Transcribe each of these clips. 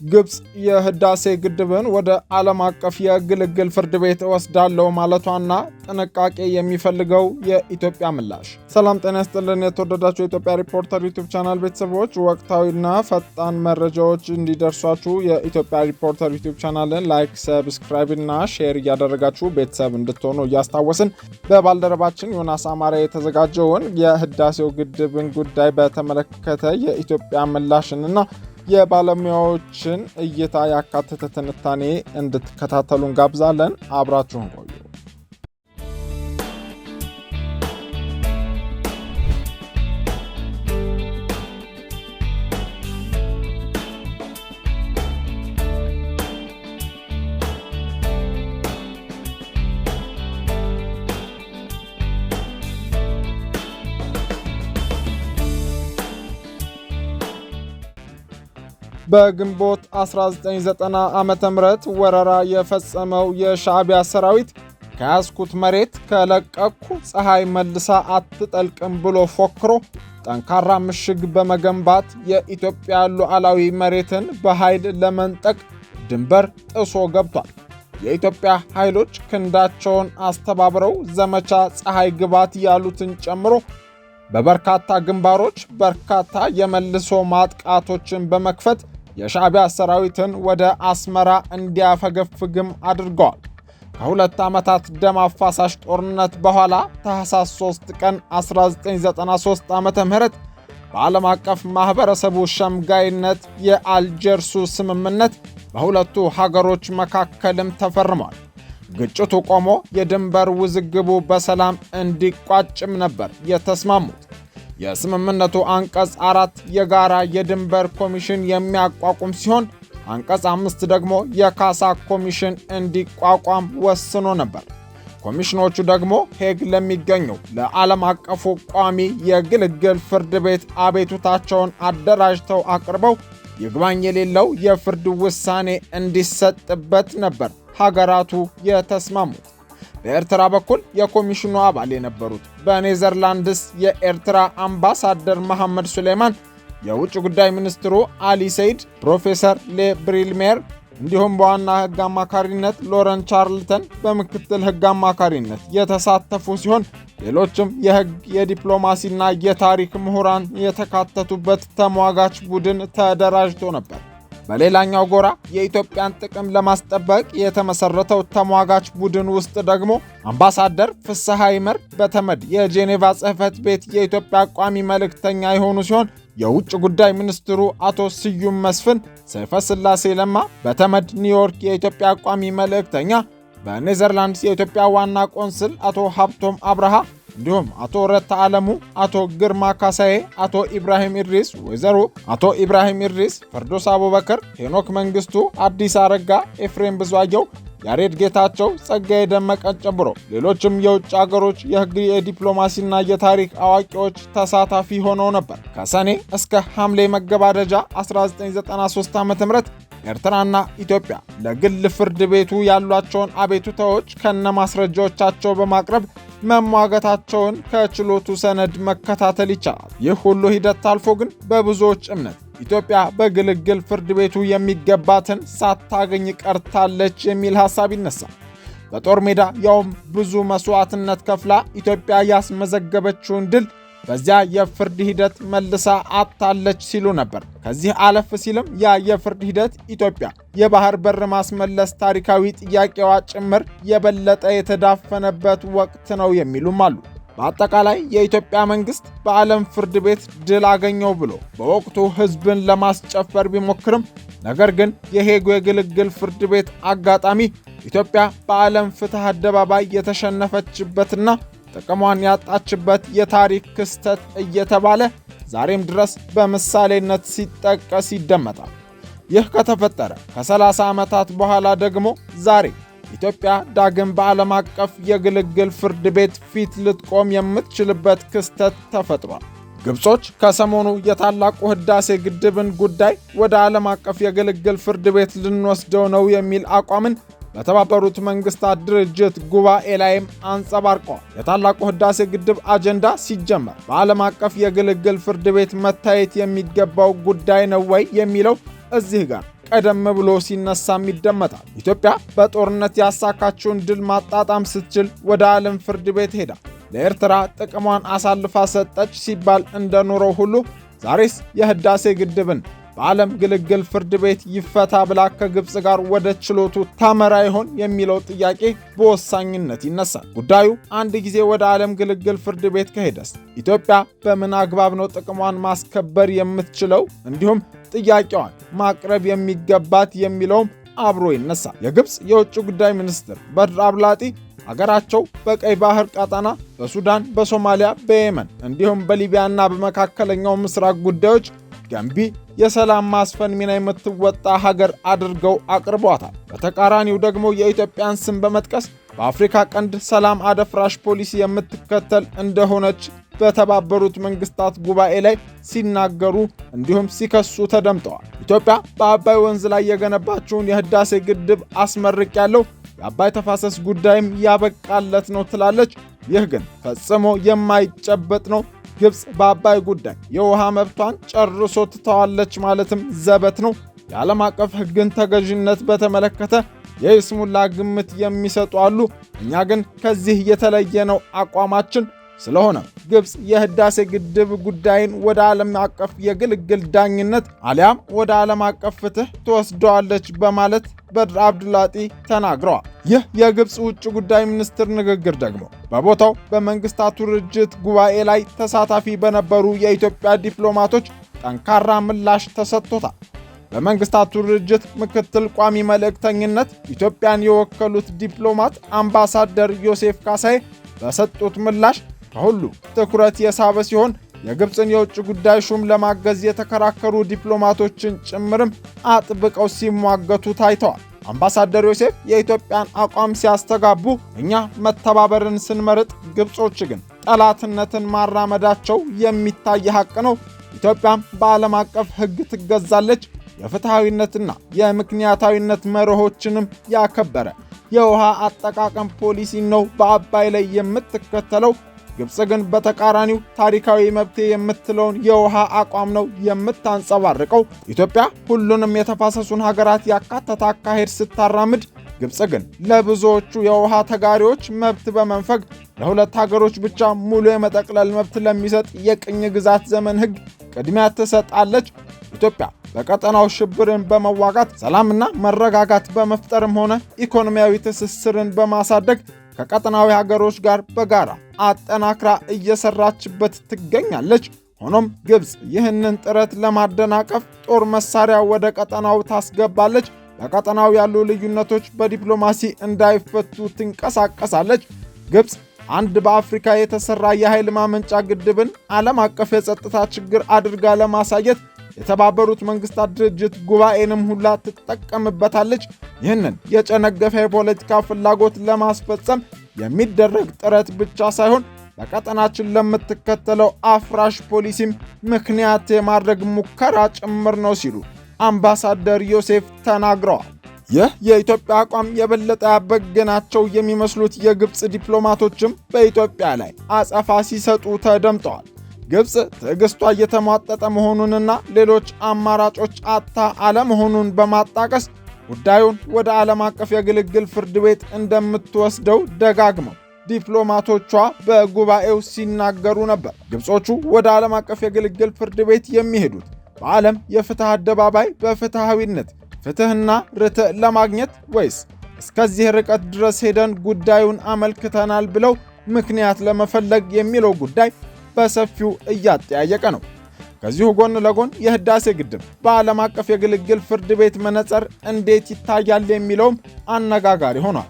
ግብጽ የህዳሴ ግድብን ወደ ዓለም አቀፍ የግልግል ፍርድ ቤት ወስዳለው ማለቷና ጥንቃቄ የሚፈልገው የኢትዮጵያ ምላሽ። ሰላም ጤና ይስጥልን። የተወደዳችሁ የኢትዮጵያ ሪፖርተር ዩቲዩብ ቻናል ቤተሰቦች ወቅታዊና ፈጣን መረጃዎች እንዲደርሷችሁ የኢትዮጵያ ሪፖርተር ዩቲዩብ ቻናልን ላይክ፣ ሰብስክራይብ እና ሼር እያደረጋችሁ ቤተሰብ እንድትሆኑ እያስታወስን በባልደረባችን ዮናስ አማረ የተዘጋጀውን የህዳሴው ግድብን ጉዳይ በተመለከተ የኢትዮጵያ ምላሽንና የባለሙያዎችን እይታ ያካተተ ትንታኔ እንድትከታተሉ እንጋብዛለን። አብራችሁን ቆዩ። በግንቦት 1990 ዓመተ ምህረት ወረራ የፈጸመው የሻዕቢያ ሰራዊት ከያዝኩት መሬት ከለቀኩ ፀሐይ መልሳ አትጠልቅም ብሎ ፎክሮ ጠንካራ ምሽግ በመገንባት የኢትዮጵያ ሉዓላዊ መሬትን በኃይል ለመንጠቅ ድንበር ጥሶ ገብቷል። የኢትዮጵያ ኃይሎች ክንዳቸውን አስተባብረው ዘመቻ ፀሐይ ግባት ያሉትን ጨምሮ በበርካታ ግንባሮች በርካታ የመልሶ ማጥቃቶችን በመክፈት የሻዕቢያ ሰራዊትን ወደ አስመራ እንዲያፈገፍግም አድርገዋል። ከሁለት ዓመታት ደም አፋሳሽ ጦርነት በኋላ ታኅሳስ 3 ቀን 1993 ዓ.ም በዓለም አቀፍ ማኅበረሰቡ ሸምጋይነት የአልጀርሱ ስምምነት በሁለቱ ሀገሮች መካከልም ተፈርሟል። ግጭቱ ቆሞ የድንበር ውዝግቡ በሰላም እንዲቋጭም ነበር የተስማሙት። የስምምነቱ አንቀጽ 4 የጋራ የድንበር ኮሚሽን የሚያቋቁም ሲሆን አንቀጽ 5 ደግሞ የካሳ ኮሚሽን እንዲቋቋም ወስኖ ነበር። ኮሚሽኖቹ ደግሞ ሄግ ለሚገኘው ለዓለም አቀፉ ቋሚ የግልግል ፍርድ ቤት አቤቱታቸውን አደራጅተው አቅርበው ይግባኝ የሌለው የፍርድ ውሳኔ እንዲሰጥበት ነበር ሀገራቱ የተስማሙት። በኤርትራ በኩል የኮሚሽኑ አባል የነበሩት በኔዘርላንድስ የኤርትራ አምባሳደር መሐመድ ሱሌማን፣ የውጭ ጉዳይ ሚኒስትሩ አሊ ሰይድ፣ ፕሮፌሰር ሌ ብሪልሜር እንዲሁም በዋና ሕግ አማካሪነት ሎረን ቻርልተን በምክትል ሕግ አማካሪነት የተሳተፉ ሲሆን ሌሎችም የሕግ የዲፕሎማሲና የታሪክ ምሁራን የተካተቱበት ተሟጋች ቡድን ተደራጅቶ ነበር። በሌላኛው ጎራ የኢትዮጵያን ጥቅም ለማስጠበቅ የተመሰረተው ተሟጋች ቡድን ውስጥ ደግሞ አምባሳደር ፍስሐ ይመር በተመድ የጄኔቫ ጽሕፈት ቤት የኢትዮጵያ ቋሚ መልእክተኛ የሆኑ ሲሆን የውጭ ጉዳይ ሚኒስትሩ አቶ ስዩም መስፍን፣ ሰይፈ ስላሴ ለማ በተመድ ኒውዮርክ የኢትዮጵያ ቋሚ መልእክተኛ፣ በኔዘርላንድስ የኢትዮጵያ ዋና ቆንስል አቶ ሀብቶም አብርሃ እንዲሁም አቶ ረታ ዓለሙ፣ አቶ ግርማ ካሳዬ፣ አቶ ኢብራሂም ኢድሪስ፣ ወይዘሮ አቶ ኢብራሂም ኢድሪስ፣ ፈርዶስ አቡበከር፣ ሄኖክ መንግስቱ፣ አዲስ አረጋ፣ ኤፍሬም ብዙአየው፣ ያሬድ ጌታቸው፣ ጸጋዬ ደመቀን ጨምሮ ሌሎችም የውጭ አገሮች የሕግ የዲፕሎማሲና የታሪክ አዋቂዎች ተሳታፊ ሆነው ነበር። ከሰኔ እስከ ሐምሌ መገባደጃ 1993 ዓ.ም ኤርትራና ኢትዮጵያ ለግል ፍርድ ቤቱ ያሏቸውን አቤቱታዎች ከነማስረጃዎቻቸው በማቅረብ መሟገታቸውን ከችሎቱ ሰነድ መከታተል ይቻላል። ይህ ሁሉ ሂደት አልፎ ግን በብዙዎች እምነት ኢትዮጵያ በግልግል ፍርድ ቤቱ የሚገባትን ሳታገኝ ቀርታለች የሚል ሐሳብ ይነሳል። በጦር ሜዳ ያውም ብዙ መስዋዕትነት ከፍላ ኢትዮጵያ ያስመዘገበችውን ድል በዚያ የፍርድ ሂደት መልሳ አጥታለች ሲሉ ነበር። ከዚህ አለፍ ሲልም ያ የፍርድ ሂደት ኢትዮጵያ የባህር በር ማስመለስ ታሪካዊ ጥያቄዋ ጭምር የበለጠ የተዳፈነበት ወቅት ነው የሚሉም አሉ። በአጠቃላይ የኢትዮጵያ መንግስት በዓለም ፍርድ ቤት ድል አገኘው ብሎ በወቅቱ ሕዝብን ለማስጨፈር ቢሞክርም ነገር ግን የሄጉ የግልግል ፍርድ ቤት አጋጣሚ ኢትዮጵያ በዓለም ፍትህ አደባባይ የተሸነፈችበትና ጥቅሟን ያጣችበት የታሪክ ክስተት እየተባለ ዛሬም ድረስ በምሳሌነት ሲጠቀስ ይደመጣል። ይህ ከተፈጠረ ከ30 ዓመታት በኋላ ደግሞ ዛሬ ኢትዮጵያ ዳግም በዓለም አቀፍ የግልግል ፍርድ ቤት ፊት ልትቆም የምትችልበት ክስተት ተፈጥሯል። ግብጾች ከሰሞኑ የታላቁ ህዳሴ ግድብን ጉዳይ ወደ ዓለም አቀፍ የግልግል ፍርድ ቤት ልንወስደው ነው የሚል አቋምን በተባበሩት መንግስታት ድርጅት ጉባኤ ላይም አንጸባርቀዋል። የታላቁ ህዳሴ ግድብ አጀንዳ ሲጀመር በዓለም አቀፍ የግልግል ፍርድ ቤት መታየት የሚገባው ጉዳይ ነው ወይ የሚለው እዚህ ጋር ቀደም ብሎ ሲነሳም ይደመጣል። ኢትዮጵያ በጦርነት ያሳካችውን ድል ማጣጣም ስትችል ወደ ዓለም ፍርድ ቤት ሄዳ ለኤርትራ ጥቅሟን አሳልፋ ሰጠች ሲባል እንደኖረው ሁሉ ዛሬስ የህዳሴ ግድብን በዓለም ግልግል ፍርድ ቤት ይፈታ ብላ ከግብፅ ጋር ወደ ችሎቱ ታመራ ይሆን የሚለው ጥያቄ በወሳኝነት ይነሳል። ጉዳዩ አንድ ጊዜ ወደ ዓለም ግልግል ፍርድ ቤት ከሄደስ ኢትዮጵያ በምን አግባብ ነው ጥቅሟን ማስከበር የምትችለው? እንዲሁም ጥያቄዋን ማቅረብ የሚገባት የሚለውም አብሮ ይነሳል። የግብፅ የውጭ ጉዳይ ሚኒስትር በድር አብላጢ አገራቸው በቀይ ባህር ቀጠና፣ በሱዳን፣ በሶማሊያ፣ በየመን እንዲሁም በሊቢያና በመካከለኛው ምስራቅ ጉዳዮች ገንቢ የሰላም ማስፈን ሚና የምትወጣ ሀገር አድርገው አቅርቧታል። በተቃራኒው ደግሞ የኢትዮጵያን ስም በመጥቀስ በአፍሪካ ቀንድ ሰላም አደፍራሽ ፖሊሲ የምትከተል እንደሆነች በተባበሩት መንግስታት ጉባኤ ላይ ሲናገሩ እንዲሁም ሲከሱ ተደምጠዋል። ኢትዮጵያ በአባይ ወንዝ ላይ የገነባቸውን የህዳሴ ግድብ አስመርቄያለሁ፣ የአባይ ተፋሰስ ጉዳይም ያበቃለት ነው ትላለች። ይህ ግን ፈጽሞ የማይጨበጥ ነው። ግብፅ በአባይ ጉዳይ የውሃ መብቷን ጨርሶ ትተዋለች ማለትም ዘበት ነው። የዓለም አቀፍ ሕግን ተገዥነት በተመለከተ የይስሙላ ግምት የሚሰጡ አሉ። እኛ ግን ከዚህ የተለየ ነው አቋማችን። ስለሆነ ግብፅ የህዳሴ ግድብ ጉዳይን ወደ ዓለም አቀፍ የግልግል ዳኝነት አሊያም ወደ ዓለም አቀፍ ፍትህ ትወስደዋለች በማለት በድር አብዱላጢ ተናግረዋል። ይህ የግብፅ ውጭ ጉዳይ ሚኒስትር ንግግር ደግሞ በቦታው በመንግስታቱ ድርጅት ጉባኤ ላይ ተሳታፊ በነበሩ የኢትዮጵያ ዲፕሎማቶች ጠንካራ ምላሽ ተሰጥቶታል። በመንግስታቱ ድርጅት ምክትል ቋሚ መልእክተኝነት ኢትዮጵያን የወከሉት ዲፕሎማት አምባሳደር ዮሴፍ ካሳዬ በሰጡት ምላሽ ከሁሉ ትኩረት የሳበ ሲሆን የግብፅን የውጭ ጉዳይ ሹም ለማገዝ የተከራከሩ ዲፕሎማቶችን ጭምርም አጥብቀው ሲሟገቱ ታይተዋል። አምባሳደር ዮሴፍ የኢትዮጵያን አቋም ሲያስተጋቡ እኛ መተባበርን ስንመርጥ፣ ግብጾች ግን ጠላትነትን ማራመዳቸው የሚታይ ሐቅ ነው። ኢትዮጵያም በዓለም አቀፍ ሕግ ትገዛለች፣ የፍትሐዊነትና የምክንያታዊነት መርሆችንም ያከበረ የውሃ አጠቃቀም ፖሊሲ ነው በአባይ ላይ የምትከተለው። ግብፅ ግን በተቃራኒው ታሪካዊ መብቴ የምትለውን የውሃ አቋም ነው የምታንጸባርቀው። ኢትዮጵያ ሁሉንም የተፋሰሱን ሀገራት ያካተተ አካሄድ ስታራምድ፣ ግብፅ ግን ለብዙዎቹ የውሃ ተጋሪዎች መብት በመንፈግ ለሁለት ሀገሮች ብቻ ሙሉ የመጠቅለል መብት ለሚሰጥ የቅኝ ግዛት ዘመን ሕግ ቅድሚያ ትሰጣለች። ኢትዮጵያ በቀጠናው ሽብርን በመዋጋት ሰላምና መረጋጋት በመፍጠርም ሆነ ኢኮኖሚያዊ ትስስርን በማሳደግ ከቀጠናዊ ሀገሮች ጋር በጋራ አጠናክራ እየሰራችበት ትገኛለች። ሆኖም ግብፅ ይህንን ጥረት ለማደናቀፍ ጦር መሳሪያ ወደ ቀጠናው ታስገባለች። በቀጠናው ያሉ ልዩነቶች በዲፕሎማሲ እንዳይፈቱ ትንቀሳቀሳለች። ግብፅ አንድ በአፍሪካ የተሰራ የኃይል ማመንጫ ግድብን ዓለም አቀፍ የጸጥታ ችግር አድርጋ ለማሳየት የተባበሩት መንግስታት ድርጅት ጉባኤንም ሁላ ትጠቀምበታለች። ይህንን የጨነገፈ የፖለቲካ ፍላጎት ለማስፈጸም የሚደረግ ጥረት ብቻ ሳይሆን በቀጠናችን ለምትከተለው አፍራሽ ፖሊሲም ምክንያት የማድረግ ሙከራ ጭምር ነው ሲሉ አምባሳደር ዮሴፍ ተናግረዋል። ይህ የኢትዮጵያ አቋም የበለጠ ያበገናቸው የሚመስሉት የግብፅ ዲፕሎማቶችም በኢትዮጵያ ላይ አጸፋ ሲሰጡ ተደምጠዋል። ግብፅ ትዕግስቷ እየተሟጠጠ መሆኑንና ሌሎች አማራጮች አጥታ አለመሆኑን በማጣቀስ ጉዳዩን ወደ ዓለም አቀፍ የግልግል ፍርድ ቤት እንደምትወስደው ደጋግመው ዲፕሎማቶቿ በጉባኤው ሲናገሩ ነበር። ግብጾቹ ወደ ዓለም አቀፍ የግልግል ፍርድ ቤት የሚሄዱት በዓለም የፍትህ አደባባይ በፍትሃዊነት ፍትህና ርትዕ ለማግኘት ወይስ እስከዚህ ርቀት ድረስ ሄደን ጉዳዩን አመልክተናል ብለው ምክንያት ለመፈለግ የሚለው ጉዳይ በሰፊው እያጠያየቀ ነው። ከዚሁ ጎን ለጎን የህዳሴ ግድብ በዓለም አቀፍ የግልግል ፍርድ ቤት መነጽር እንዴት ይታያል የሚለውም አነጋጋሪ ሆኗል።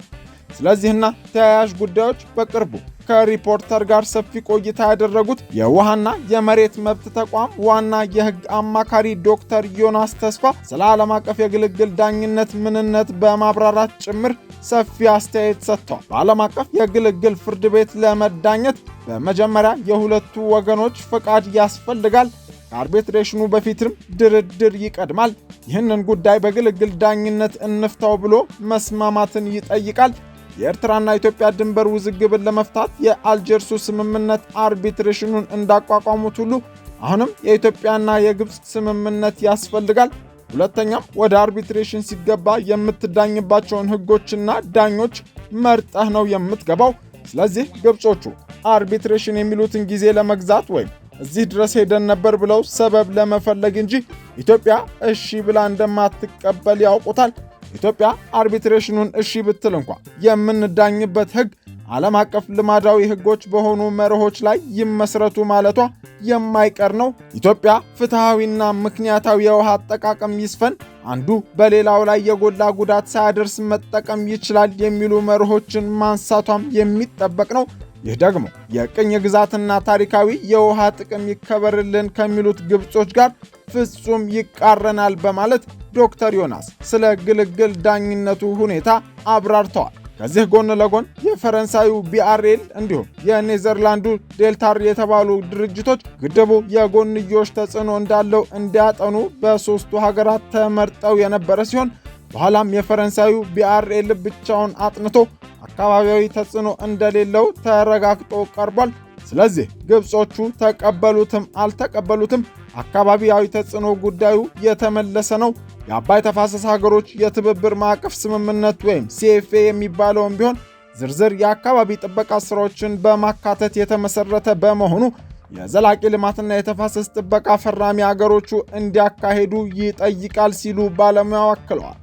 ስለዚህና ተያያዥ ጉዳዮች በቅርቡ ከሪፖርተር ጋር ሰፊ ቆይታ ያደረጉት የውሃና የመሬት መብት ተቋም ዋና የህግ አማካሪ ዶክተር ዮናስ ተስፋ ስለ ዓለም አቀፍ የግልግል ዳኝነት ምንነት በማብራራት ጭምር ሰፊ አስተያየት ሰጥተዋል። በዓለም አቀፍ የግልግል ፍርድ ቤት ለመዳኘት በመጀመሪያ የሁለቱ ወገኖች ፈቃድ ያስፈልጋል። ከአርቢትሬሽኑ በፊትም ድርድር ይቀድማል። ይህንን ጉዳይ በግልግል ዳኝነት እንፍታው ብሎ መስማማትን ይጠይቃል። የኤርትራና ኢትዮጵያ ድንበር ውዝግብን ለመፍታት የአልጀርሱ ስምምነት አርቢትሬሽኑን እንዳቋቋሙት ሁሉ አሁንም የኢትዮጵያና የግብፅ ስምምነት ያስፈልጋል። ሁለተኛም ወደ አርቢትሬሽን ሲገባ የምትዳኝባቸውን ህጎችና ዳኞች መርጠህ ነው የምትገባው። ስለዚህ ግብጾቹ አርቢትሬሽን የሚሉትን ጊዜ ለመግዛት ወይም እዚህ ድረስ ሄደን ነበር ብለው ሰበብ ለመፈለግ እንጂ ኢትዮጵያ እሺ ብላ እንደማትቀበል ያውቁታል። ኢትዮጵያ አርቢትሬሽኑን እሺ ብትል እንኳ የምንዳኝበት ህግ ዓለም አቀፍ ልማዳዊ ህጎች በሆኑ መርሆች ላይ ይመስረቱ ማለቷ የማይቀር ነው። ኢትዮጵያ ፍትሐዊና ምክንያታዊ የውሃ አጠቃቀም ይስፈን፣ አንዱ በሌላው ላይ የጎላ ጉዳት ሳያደርስ መጠቀም ይችላል የሚሉ መርሆችን ማንሳቷም የሚጠበቅ ነው። ይህ ደግሞ የቅኝ ግዛትና ታሪካዊ የውሃ ጥቅም ይከበርልን ከሚሉት ግብጾች ጋር ፍጹም ይቃረናል በማለት ዶክተር ዮናስ ስለ ግልግል ዳኝነቱ ሁኔታ አብራርተዋል። ከዚህ ጎን ለጎን የፈረንሳዩ ቢአርኤል እንዲሁም የኔዘርላንዱ ዴልታር የተባሉ ድርጅቶች ግድቡ የጎንዮሽ ተጽዕኖ እንዳለው እንዲያጠኑ በሦስቱ ሀገራት ተመርጠው የነበረ ሲሆን በኋላም የፈረንሳዩ ቢአርኤል ብቻውን አጥንቶ አካባቢያዊ ተጽዕኖ እንደሌለው ተረጋግጦ ቀርቧል። ስለዚህ ግብጾቹ ተቀበሉትም አልተቀበሉትም አካባቢያዊ ተጽዕኖ ጉዳዩ የተመለሰ ነው። የአባይ ተፋሰስ ሀገሮች የትብብር ማዕቀፍ ስምምነት ወይም ሲኤፍኤ የሚባለውን ቢሆን ዝርዝር የአካባቢ ጥበቃ ስራዎችን በማካተት የተመሰረተ በመሆኑ የዘላቂ ልማትና የተፋሰስ ጥበቃ ፈራሚ ሀገሮቹ እንዲያካሄዱ ይጠይቃል ሲሉ ባለሙያው አክለዋል።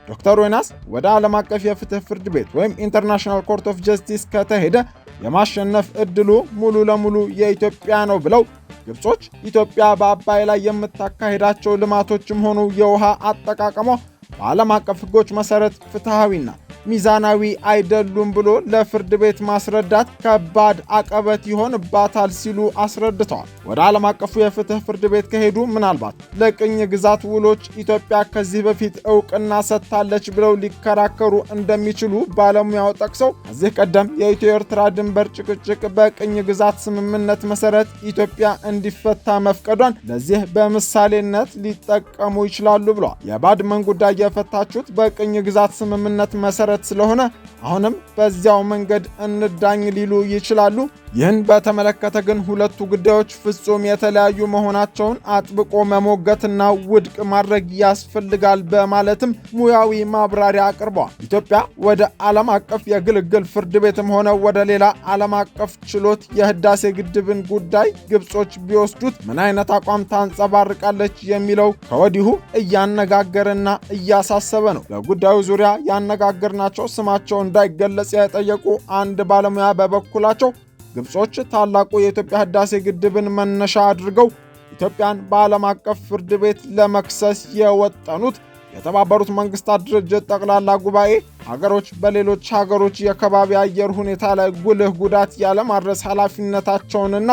ዶክተር ዮናስ ወደ ዓለም አቀፍ የፍትህ ፍርድ ቤት ወይም ኢንተርናሽናል ኮርት ኦፍ ጀስቲስ ከተሄደ የማሸነፍ ዕድሉ ሙሉ ለሙሉ የኢትዮጵያ ነው ብለው ግብጾች ኢትዮጵያ በአባይ ላይ የምታካሄዳቸው ልማቶችም ሆኑ የውሃ አጠቃቀሟ በዓለም አቀፍ ሕጎች መሠረት ፍትሐዊና ሚዛናዊ አይደሉም ብሎ ለፍርድ ቤት ማስረዳት ከባድ አቀበት ይሆንባታል ሲሉ አስረድተዋል። ወደ ዓለም አቀፉ የፍትህ ፍርድ ቤት ከሄዱ ምናልባት ለቅኝ ግዛት ውሎች ኢትዮጵያ ከዚህ በፊት ዕውቅና ሰጥታለች ብለው ሊከራከሩ እንደሚችሉ ባለሙያው ጠቅሰው ከዚህ ቀደም የኢትዮ ኤርትራ ድንበር ጭቅጭቅ በቅኝ ግዛት ስምምነት መሠረት ኢትዮጵያ እንዲፈታ መፍቀዷን ለዚህ በምሳሌነት ሊጠቀሙ ይችላሉ ብለዋል። የባድመን ጉዳይ የፈታችሁት በቅኝ ግዛት ስምምነት መሠረት ስለሆነ አሁንም በዚያው መንገድ እንዳኝ ሊሉ ይችላሉ። ይህን በተመለከተ ግን ሁለቱ ጉዳዮች ፍጹም የተለያዩ መሆናቸውን አጥብቆ መሞገትና ውድቅ ማድረግ ያስፈልጋል በማለትም ሙያዊ ማብራሪያ አቅርበዋል። ኢትዮጵያ ወደ ዓለም አቀፍ የግልግል ፍርድ ቤትም ሆነ ወደ ሌላ ዓለም አቀፍ ችሎት የህዳሴ ግድብን ጉዳይ ግብጾች ቢወስዱት ምን አይነት አቋም ታንጸባርቃለች የሚለው ከወዲሁ እያነጋገረና እያሳሰበ ነው። በጉዳዩ ዙሪያ ያነጋገርናቸው ስማቸው እንዳይገለጽ የጠየቁ አንድ ባለሙያ በበኩላቸው ግብጾች ታላቁ የኢትዮጵያ ህዳሴ ግድብን መነሻ አድርገው ኢትዮጵያን በዓለም አቀፍ ፍርድ ቤት ለመክሰስ የወጠኑት የተባበሩት መንግስታት ድርጅት ጠቅላላ ጉባኤ ሀገሮች በሌሎች ሀገሮች የከባቢ አየር ሁኔታ ላይ ጉልህ ጉዳት ያለማድረስ ኃላፊነታቸውንና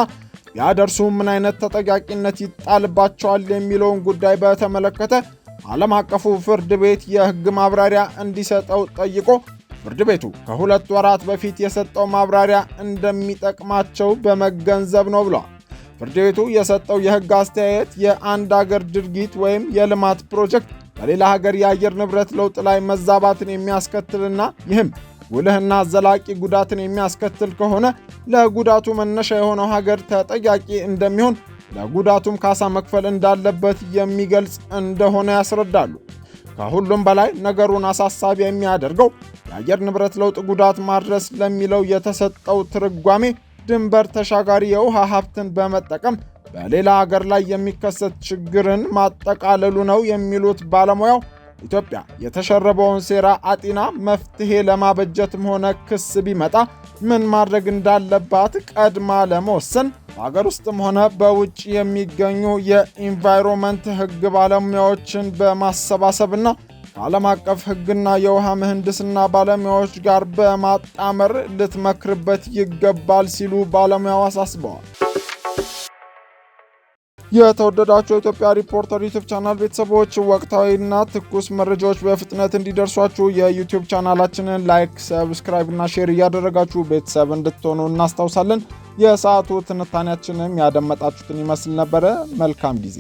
ያደርሱ ምን አይነት ተጠያቂነት ይጣልባቸዋል የሚለውን ጉዳይ በተመለከተ ዓለም አቀፉ ፍርድ ቤት የህግ ማብራሪያ እንዲሰጠው ጠይቆ ፍርድ ቤቱ ከሁለት ወራት በፊት የሰጠው ማብራሪያ እንደሚጠቅማቸው በመገንዘብ ነው ብለዋል። ፍርድ ቤቱ የሰጠው የህግ አስተያየት የአንድ ሀገር ድርጊት ወይም የልማት ፕሮጀክት በሌላ ሀገር የአየር ንብረት ለውጥ ላይ መዛባትን የሚያስከትልና ይህም ጉልህና ዘላቂ ጉዳትን የሚያስከትል ከሆነ ለጉዳቱ መነሻ የሆነው ሀገር ተጠያቂ እንደሚሆን፣ ለጉዳቱም ካሳ መክፈል እንዳለበት የሚገልጽ እንደሆነ ያስረዳሉ። ከሁሉም በላይ ነገሩን አሳሳቢ የሚያደርገው የአየር ንብረት ለውጥ ጉዳት ማድረስ ለሚለው የተሰጠው ትርጓሜ ድንበር ተሻጋሪ የውሃ ሀብትን በመጠቀም በሌላ ሀገር ላይ የሚከሰት ችግርን ማጠቃለሉ ነው የሚሉት ባለሙያው ኢትዮጵያ የተሸረበውን ሴራ አጢና መፍትሄ ለማበጀትም ሆነ ክስ ቢመጣ ምን ማድረግ እንዳለባት ቀድማ ለመወሰን በሀገር ውስጥም ሆነ በውጭ የሚገኙ የኢንቫይሮንመንት ሕግ ባለሙያዎችን በማሰባሰብና ከዓለም አቀፍ ሕግና የውሃ ምህንድስና ባለሙያዎች ጋር በማጣመር ልትመክርበት ይገባል ሲሉ ባለሙያው አሳስበዋል። የተወደዳችሁ የኢትዮጵያ ሪፖርተር ዩቲዩብ ቻናል ቤተሰቦች ወቅታዊና ትኩስ መረጃዎች በፍጥነት እንዲደርሷችሁ የዩቲዩብ ቻናላችንን ላይክ፣ ሰብስክራይብ እና ሼር እያደረጋችሁ ቤተሰብ እንድትሆኑ እናስታውሳለን። የሰዓቱ ትንታኔያችንም ያደመጣችሁትን ይመስል ነበረ። መልካም ጊዜ